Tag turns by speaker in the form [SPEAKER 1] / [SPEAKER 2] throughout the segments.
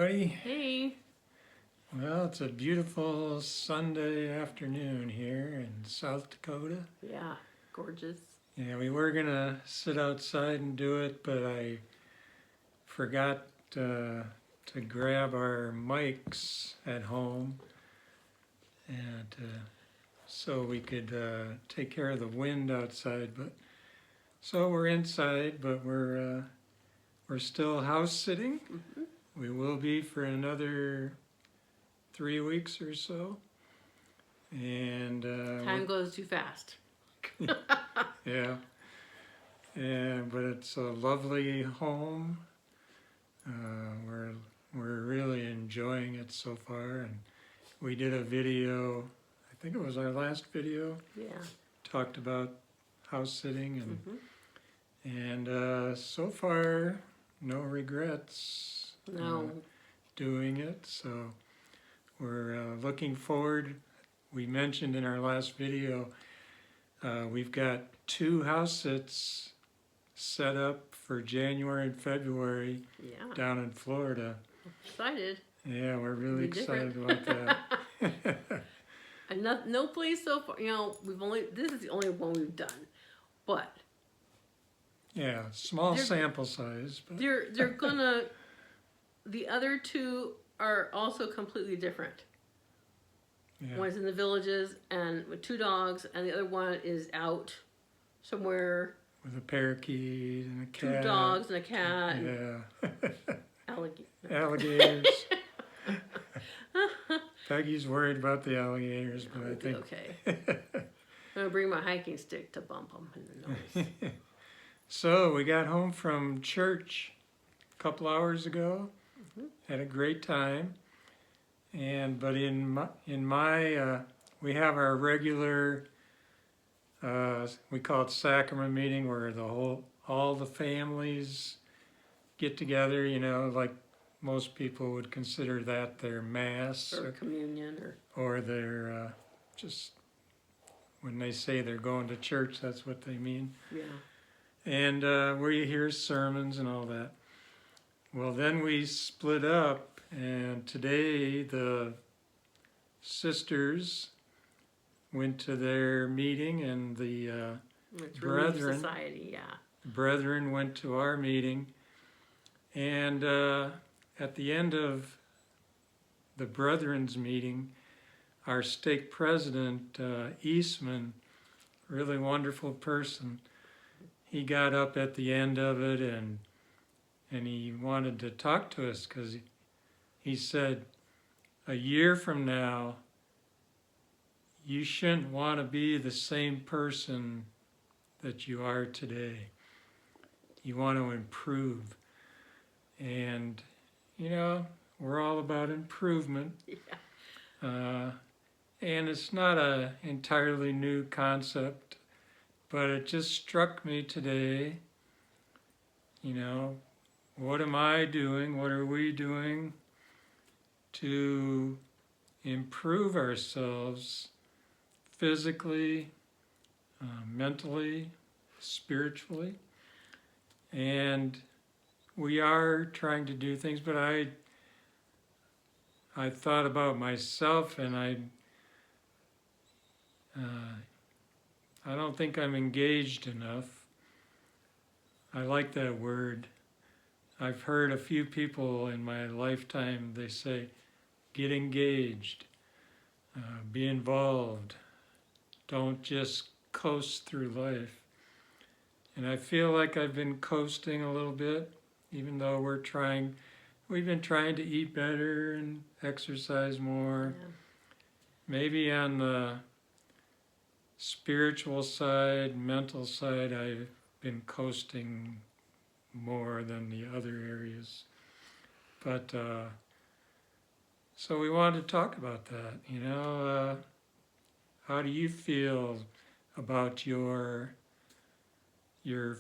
[SPEAKER 1] everybody.
[SPEAKER 2] Hey.
[SPEAKER 1] Well, it's a beautiful Sunday afternoon here in South Dakota.
[SPEAKER 2] Yeah, gorgeous.
[SPEAKER 1] Yeah, we were gonna sit outside and do it, but I forgot to grab our mics at home, and so we could take care of the wind outside. But so we're inside, but we're still house sitting.
[SPEAKER 2] Mm-hmm.
[SPEAKER 1] We will be for another 3 weeks or so. And
[SPEAKER 2] Time goes too fast.
[SPEAKER 1] yeah, but it's a lovely home. We're really enjoying it so far, and we did a video. I think it was our last video.
[SPEAKER 2] Yeah.
[SPEAKER 1] Talked about house sitting,
[SPEAKER 2] Mm-hmm.
[SPEAKER 1] and so far no regrets.
[SPEAKER 2] No.
[SPEAKER 1] Doing it. So we're looking forward. We mentioned in our last video, we've got 2 house sits set up for January and February
[SPEAKER 2] Yeah.
[SPEAKER 1] down in Florida.
[SPEAKER 2] Excited.
[SPEAKER 1] Yeah, we're really
[SPEAKER 2] Be
[SPEAKER 1] excited
[SPEAKER 2] different.
[SPEAKER 1] about that.
[SPEAKER 2] And no place so far. This is the only one we've done, but
[SPEAKER 1] Yeah, small
[SPEAKER 2] They're-
[SPEAKER 1] sample size, but
[SPEAKER 2] they're gonna. The other 2 are also completely different.
[SPEAKER 1] yeah,
[SPEAKER 2] One's in the villages and with 2 dogs, and the other one is out somewhere.
[SPEAKER 1] with a parakeet and a
[SPEAKER 2] 2
[SPEAKER 1] cat.
[SPEAKER 2] dogs and a cat. And
[SPEAKER 1] Yeah,
[SPEAKER 2] alligator.
[SPEAKER 1] alligators. Peggy's worried about the alligators, but I think
[SPEAKER 2] Okay. I'm gonna bring my hiking stick to bump them in the nose.
[SPEAKER 1] So we got home from church a couple hours ago. Had a great time, but in my we have our regular we call it sacrament meeting, where all the families get together. You know, like most people would consider that their mass
[SPEAKER 2] Or communion,
[SPEAKER 1] or their just when they say they're going to church, that's what they mean.
[SPEAKER 2] yeah.
[SPEAKER 1] And where you hear sermons and all that. Well, then we split up, and today the sisters went to their meeting, and the
[SPEAKER 2] It's Relief
[SPEAKER 1] Brethren.
[SPEAKER 2] Society, yeah.
[SPEAKER 1] brethren went to our meeting. And at the end of the Brethren's meeting, our stake president, Eastman, really wonderful person, he got up at the end of it, and he wanted to talk to us, because he said, a year from now, you shouldn't want to be the same person that you are today. You want to improve. And, you know, we're all about improvement.
[SPEAKER 2] Yeah.
[SPEAKER 1] And it's not an entirely new concept, but it just struck me today, you know, what am I doing? What are we doing to improve ourselves physically, mentally, spiritually? And we are trying to do things, but I thought about myself, and I don't think I'm engaged enough. I like that word. I've heard a few people in my lifetime, they say, get engaged, be involved, don't just coast through life. And I feel like I've been coasting a little bit, even though we've been trying to eat better and exercise more.
[SPEAKER 2] Yeah.
[SPEAKER 1] Maybe on the spiritual side, mental side, I've been coasting more than the other areas. But so we wanted to talk about that. You know, how do you feel about your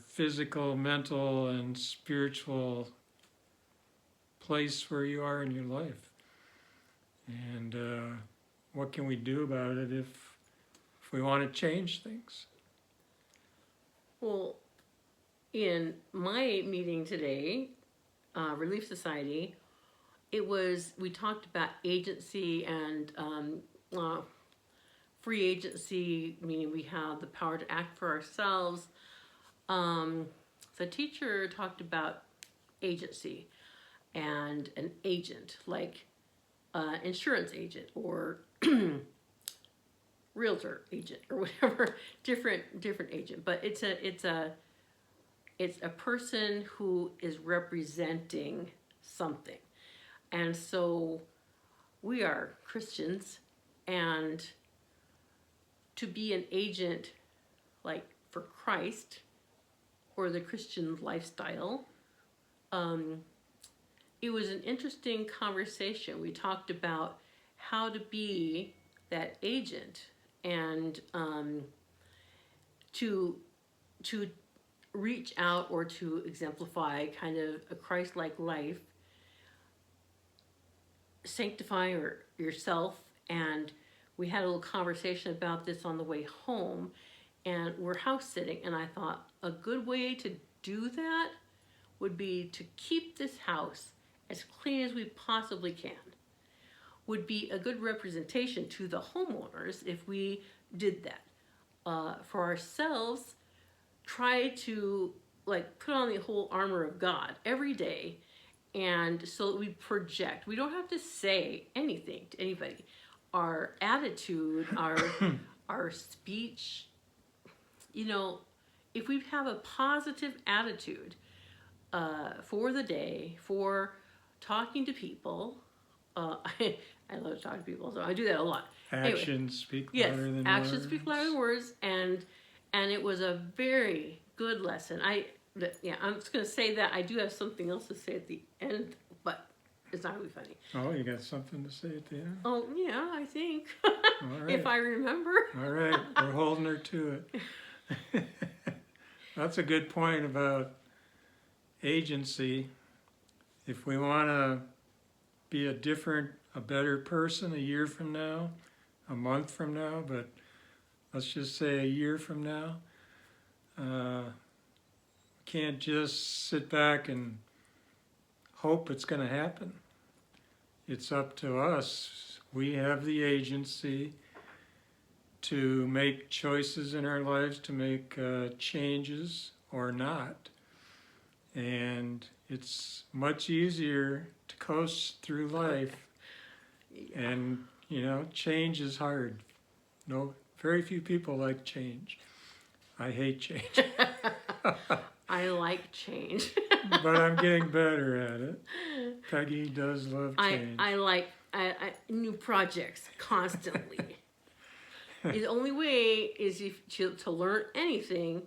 [SPEAKER 1] physical, mental, and spiritual place where you are in your life? And what can we do about it if we want to change things?
[SPEAKER 2] Well, in my meeting today, Relief Society, we talked about agency and free agency, meaning we have the power to act for ourselves. The teacher talked about agency and an agent, like insurance agent or realtor agent or whatever, different agent. But it's a person who is representing something. And so we are Christians, and to be an agent like for Christ or the Christian lifestyle, it was an interesting conversation. We talked about how to be that agent and to reach out or to exemplify kind of a Christ-like life, sanctify yourself. And we had a little conversation about this on the way home, and we're house sitting, and I thought a good way to do that would be to keep this house as clean as we possibly can. Would be a good representation to the homeowners if we did that. For ourselves, try to like put on the whole armor of God every day, and so that we project. We don't have to say anything to anybody. Our attitude, our speech, if we have a positive attitude for the day, for talking to people, I love talking to people, so I do that a lot.
[SPEAKER 1] Actions speak
[SPEAKER 2] Yes,
[SPEAKER 1] louder than words.
[SPEAKER 2] actions speak louder than words, and it was a very good lesson. I'm just going to say that I do have something else to say at the end, but it's not really funny.
[SPEAKER 1] Oh, you got something to say at the end?
[SPEAKER 2] Oh, yeah, I think.
[SPEAKER 1] All right.
[SPEAKER 2] If I remember.
[SPEAKER 1] All right, we're holding her to it. That's a good point about agency. If we want to be a better person a year from now, a month from now, but let's just say a year from now, can't just sit back and hope it's going to happen. It's up to us. We have the agency to make choices in our lives, to make changes or not. And it's much easier to coast through life.
[SPEAKER 2] Yeah.
[SPEAKER 1] And, change is hard. Very few people like change. I hate change.
[SPEAKER 2] I like change.
[SPEAKER 1] But I'm getting better at it. Peggy does love change.
[SPEAKER 2] I like new projects constantly. The only way is to learn anything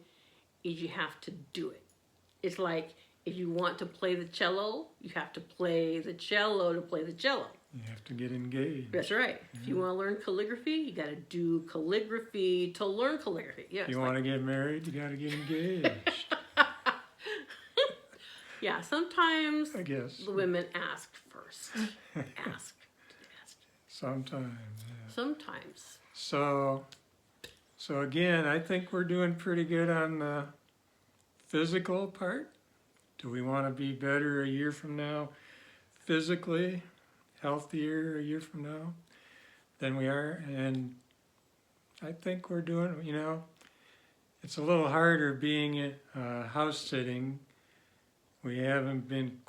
[SPEAKER 2] is you have to do it. It's like if you want to play the cello, you have to play the cello to play the cello.
[SPEAKER 1] You have to get engaged.
[SPEAKER 2] That's right. If you want to learn calligraphy, you got to do calligraphy to learn calligraphy. Yeah.
[SPEAKER 1] If you want to get married, you got to get engaged.
[SPEAKER 2] Yeah, sometimes
[SPEAKER 1] I guess.
[SPEAKER 2] the women ask first. Ask.
[SPEAKER 1] Sometimes. Yeah.
[SPEAKER 2] Sometimes.
[SPEAKER 1] So again, I think we're doing pretty good on the physical part. Do we want to be better a year from now physically, healthier a year from now than we are? And I think we're doing, it's a little harder being house sitting. We haven't been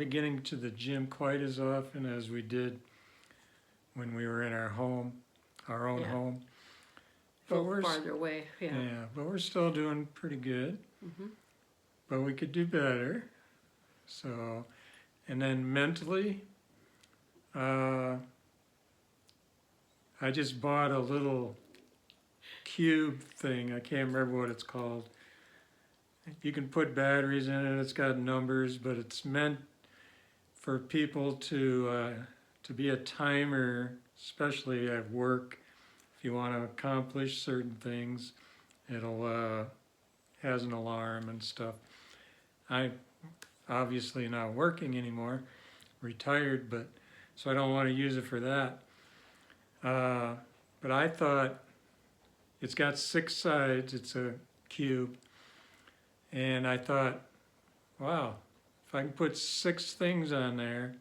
[SPEAKER 1] getting to the gym quite as often as we did when we were in our own home. But we're
[SPEAKER 2] farther away, yeah.
[SPEAKER 1] Yeah, but we're still doing pretty good.
[SPEAKER 2] Mm-hmm.
[SPEAKER 1] But we could do better. So, and then mentally, I just bought a little cube thing. I can't remember what it's called. You can put batteries in it. It's got numbers, but it's meant for people to be a timer, especially at work. If you want to accomplish certain things, it'll has an alarm and stuff. I'm obviously not working anymore, retired, but so I don't want to use it for that. But I thought it's got 6 sides. It's a cube. And I thought, wow, if I can put 6 things on there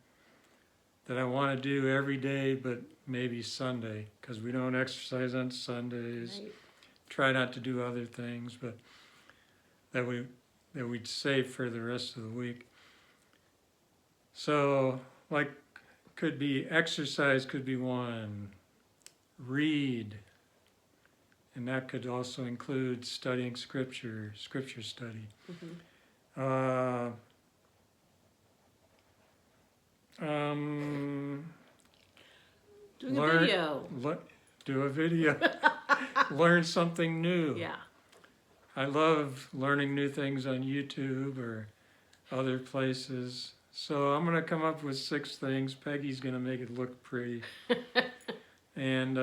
[SPEAKER 1] that I want to do every day, but maybe Sunday, because we don't exercise on Sundays.
[SPEAKER 2] Right.
[SPEAKER 1] Try not to do other things, but that we'd save for the rest of the week. So, like, could be exercise, could be one. Read, and that could also include studying scripture study.
[SPEAKER 2] Mm-hmm. Doing a
[SPEAKER 1] Learn-
[SPEAKER 2] video.
[SPEAKER 1] Do a video. Learn something new.
[SPEAKER 2] Yeah.
[SPEAKER 1] I love learning new things on YouTube or other places. So I'm going to come up with 6 things. Peggy's going to make it look pretty. And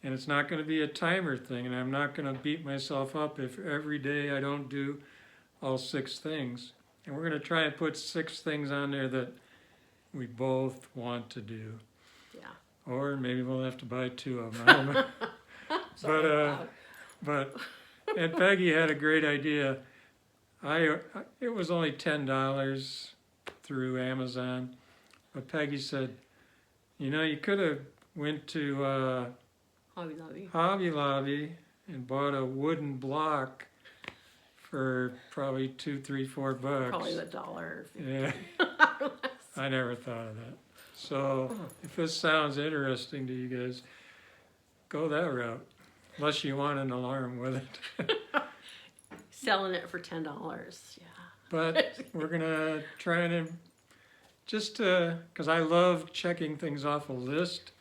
[SPEAKER 1] it's not going to be a timer thing, and I'm not going to beat myself up if every day I don't do all 6 things. And we're going to try and put 6 things on there that we both want to do.
[SPEAKER 2] Yeah.
[SPEAKER 1] Or maybe we'll have to buy 2 of them. I don't know. But and Peggy had a great idea. It was only $10 through Amazon, but Peggy said, you could have went to
[SPEAKER 2] Hobby Lobby.
[SPEAKER 1] Hobby Lobby and bought a wooden block for probably $2, $3, $4.
[SPEAKER 2] Probably $1.
[SPEAKER 1] Yeah, I never thought of that. So if this sounds interesting to you guys, go that route. Unless you want an alarm with it.
[SPEAKER 2] Selling it for $10. Yeah.
[SPEAKER 1] But we're gonna try and just because I love checking things off a list.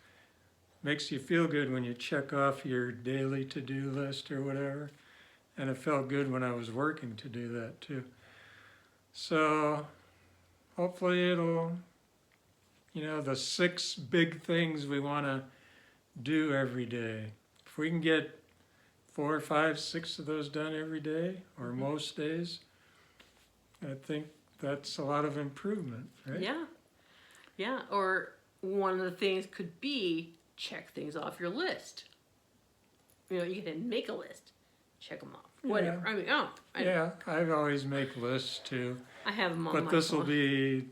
[SPEAKER 1] Makes you feel good when you check off your daily to-do list or whatever. And it felt good when I was working to do that too. So hopefully it'll, the 6 big things we want to do every day. If we can get 4, 5, 6 of those done every day or most days, I think that's a lot of improvement, right?
[SPEAKER 2] Yeah. Yeah. Or one of the things could be check things off your list. You can make a list, check them off. Whatever.
[SPEAKER 1] Yeah.
[SPEAKER 2] I mean,
[SPEAKER 1] Yeah, I always make lists too.
[SPEAKER 2] I have them on my
[SPEAKER 1] But this will
[SPEAKER 2] phone.
[SPEAKER 1] be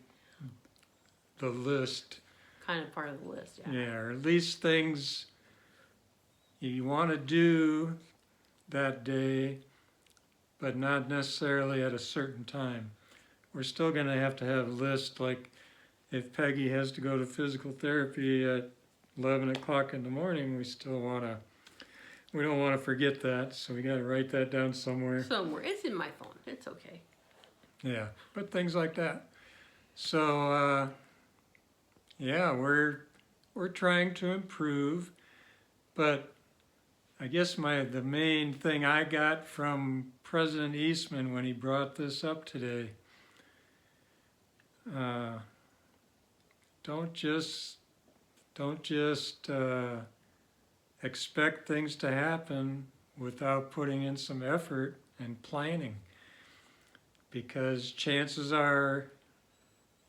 [SPEAKER 1] the list.
[SPEAKER 2] Kind of part of the list. Yeah.
[SPEAKER 1] Yeah, or at least things you want to do that day, but not necessarily at a certain time. We're still going to have a list, like if Peggy has to go to physical therapy at 11 o'clock in the morning, we don't want to forget that, so we got to write that down somewhere.
[SPEAKER 2] Somewhere. It's in my phone. It's okay.
[SPEAKER 1] Yeah, but things like that. So, yeah, we're trying to improve, but I guess the main thing I got from President Eastman when he brought this up today, don't just expect things to happen without putting in some effort and planning. Because chances are,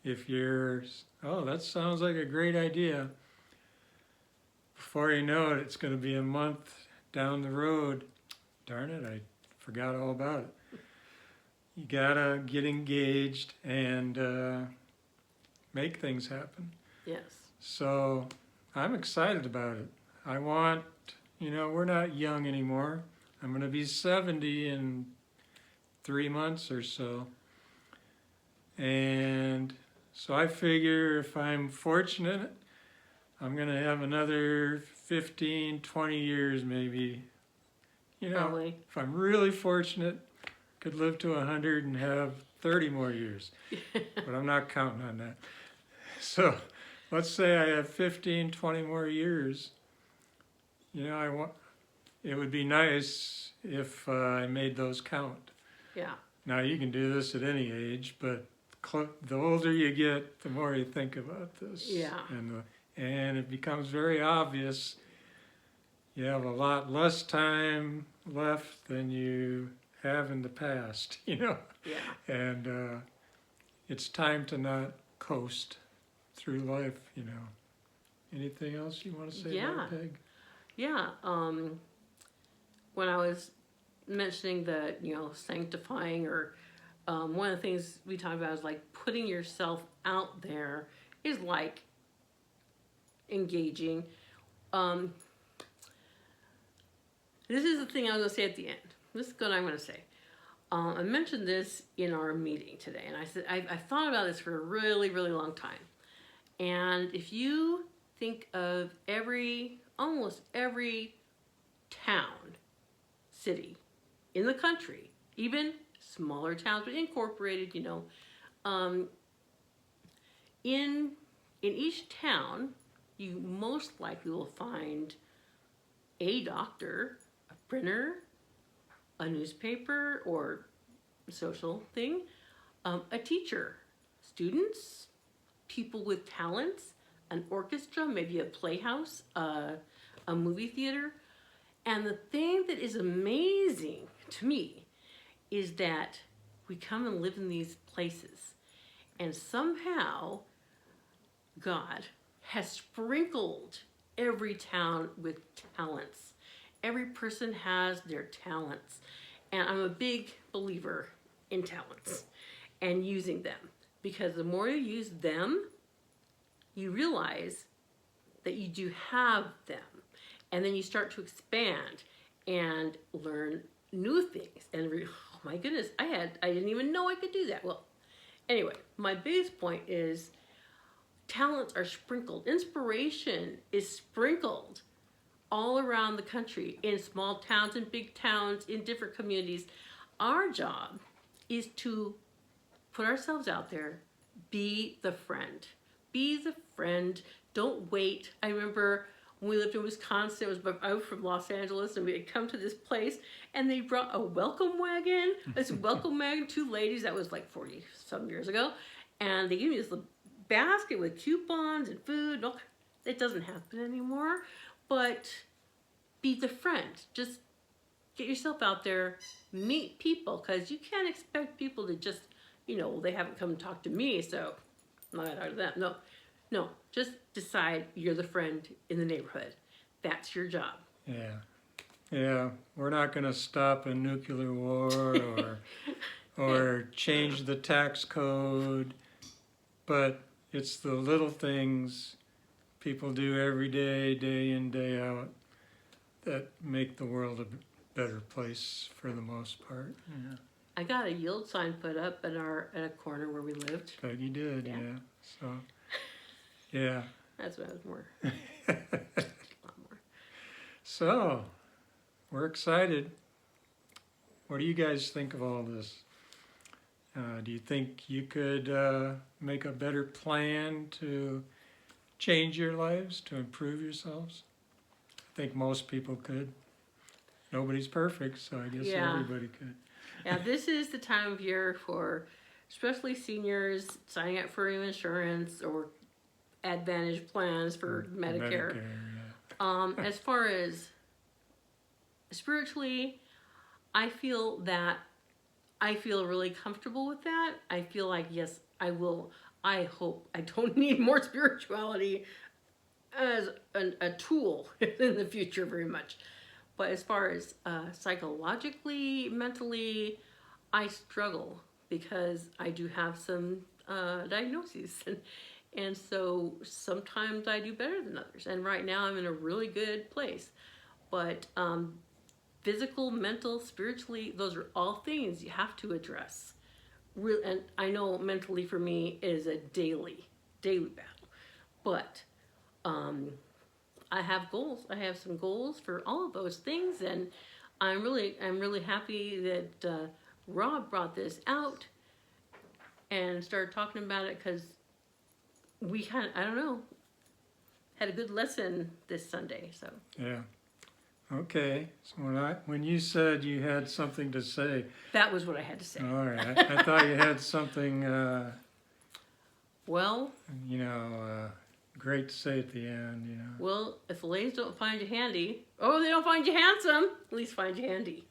[SPEAKER 1] if that sounds like a great idea, before you know it, it's going to be a month down the road. Darn it, I forgot all about it. You gotta get engaged and make things happen.
[SPEAKER 2] Yes.
[SPEAKER 1] So I'm excited about it. I want, we're not young anymore. I'm going to be 70 in 3 months or so. And so I figure if I'm fortunate, I'm going to have another 15, 20 years maybe.
[SPEAKER 2] Probably.
[SPEAKER 1] If I'm really fortunate, could live to 100 and have 30 more years. But I'm not counting on that. So let's say I have 15, 20 more years. It would be nice if I made those count.
[SPEAKER 2] Yeah.
[SPEAKER 1] Now you can do this at any age, but the older you get, the more you think about this.
[SPEAKER 2] Yeah.
[SPEAKER 1] And it becomes very obvious you have a lot less time left than you have in the past,
[SPEAKER 2] Yeah.
[SPEAKER 1] And it's time to not coast through life, Anything else you want to say about it, Peg?
[SPEAKER 2] Yeah. When I was mentioning the, sanctifying or one of the things we talked about is like putting yourself out there is like engaging. This is the thing I was going to say at the end. This is what I'm going to say. I mentioned this in our meeting today, and I said I thought about this for a really, really long time. And if you think of almost every town, city in the country, even smaller towns, but incorporated, in each town, you most likely will find a doctor, a printer, a newspaper or social thing, a teacher, students, people with talents, an orchestra, maybe a playhouse, a movie theater. And the thing that is amazing to me is that we come and live in these places, and somehow God has sprinkled every town with talents. Every person has their talents. And I'm a big believer in talents and using them, because the more you use them, you realize that you do have them. And then you start to expand and learn new things. And oh my goodness, I didn't even know I could do that. Well, anyway, my biggest point is talents are sprinkled. Inspiration is sprinkled all around the country, in small towns and big towns, in different communities. Our job is to put ourselves out there, be the friend. Be the friend. Don't wait. I remember when we lived in Wisconsin, I was from Los Angeles, and we had come to this place, and they brought a welcome wagon. This welcome wagon, two ladies, that was like 40 some years ago, and they gave me this little basket with coupons and food. It doesn't happen anymore, but be the friend. Just get yourself out there, meet people, because you can't expect people to just, they haven't come and talked to me, so I'm not going to talk to them. No, just decide you're the friend in the neighborhood. That's your job.
[SPEAKER 1] Yeah, we're not going to stop a nuclear war or change the tax code, but it's the little things people do every day, day in, day out, that make the world a better place for the most part. Yeah.
[SPEAKER 2] I got a yield sign put up at a corner where we lived.
[SPEAKER 1] But you did, yeah. So, yeah.
[SPEAKER 2] That's what I was more. A lot more.
[SPEAKER 1] So, we're excited. What do you guys think of all this? Do you think you could make a better plan to change your lives, to improve yourselves? I think most people could. Nobody's perfect, so I guess everybody could.
[SPEAKER 2] Yeah, this is the time of year for especially seniors signing up for insurance or Advantage plans for Medicare.
[SPEAKER 1] Yeah.
[SPEAKER 2] As far as spiritually, I feel really comfortable with that. I feel like, yes, I will. I hope I don't need more spirituality as a tool in the future very much. But as far as psychologically, mentally, I struggle because I do have some diagnoses. And so sometimes I do better than others. And right now I'm in a really good place. But physical, mental, spiritually, those are all things you have to address. And I know mentally for me it is a daily battle. But I have goals. I have some goals for all of those things, and I'm really happy that Rob brought this out and started talking about it, because we had a good lesson this Sunday. So
[SPEAKER 1] yeah. Okay. So when you said you had something to say,
[SPEAKER 2] that was what I had to say.
[SPEAKER 1] all right. I thought you had something.
[SPEAKER 2] Well.
[SPEAKER 1] Great to say at the end,
[SPEAKER 2] Well, if the ladies don't find you handy, they don't find you handsome, at least find you handy.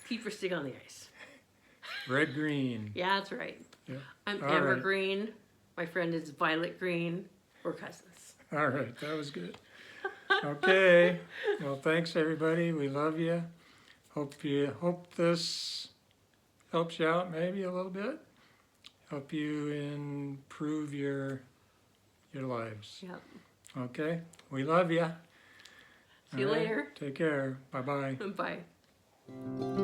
[SPEAKER 2] Keep your stick on the ice.
[SPEAKER 1] Red, green.
[SPEAKER 2] Yeah, that's right.
[SPEAKER 1] Yeah.
[SPEAKER 2] I'm
[SPEAKER 1] All
[SPEAKER 2] Amber
[SPEAKER 1] right.
[SPEAKER 2] Green. My friend is Violet Green. We're cousins.
[SPEAKER 1] All right, that was good. Okay. Well, thanks everybody. We love you. Hope this helps you out maybe a little bit, help you improve your lives.
[SPEAKER 2] Yep.
[SPEAKER 1] Okay, we love you.
[SPEAKER 2] See you later.
[SPEAKER 1] Take care. Bye bye.
[SPEAKER 2] Bye.